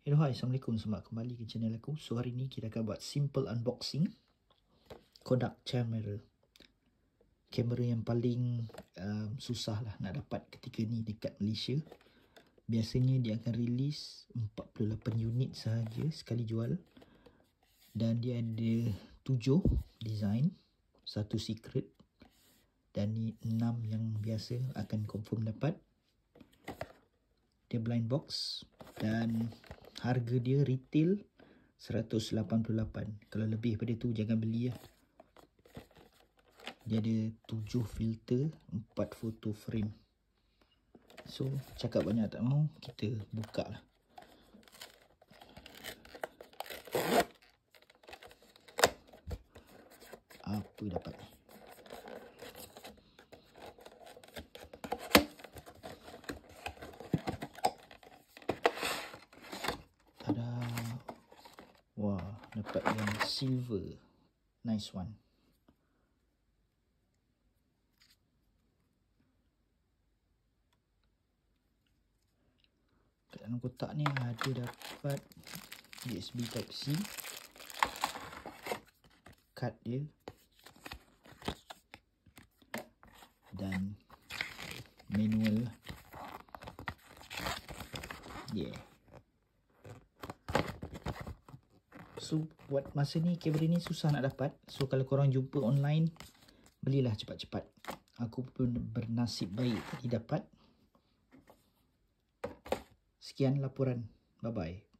Hello, hai, Assalamualaikum. Selamat kembali ke channel aku. So, hari ni kita akan buat simple unboxing Kodak camera. Kamera yang paling susah lah nak dapat ketika ni dekat Malaysia. Biasanya dia akan release 48 unit sahaja sekali jual. Dan dia ada 7 design, 1 secret. Dan ni 6 yang biasa akan confirm dapat. Dia blind box dan harga dia retail 188. Kalau lebih pada tu jangan beli lah. Dia ada 7 filter, 4 photo frame. So cakap banyak tak mau, kita buka lah. Apa dapat ni? Tada. Wah, dapat yang silver. Nice one. Kat dalam kotak ni ada dapat USB Type-C, kad dia, dan manual. Yeah. So buat masa ni kamera ni susah nak dapat. So kalau korang jumpa online, belilah cepat-cepat. Aku pun bernasib baik tadi dapat. Sekian laporan. Bye bye.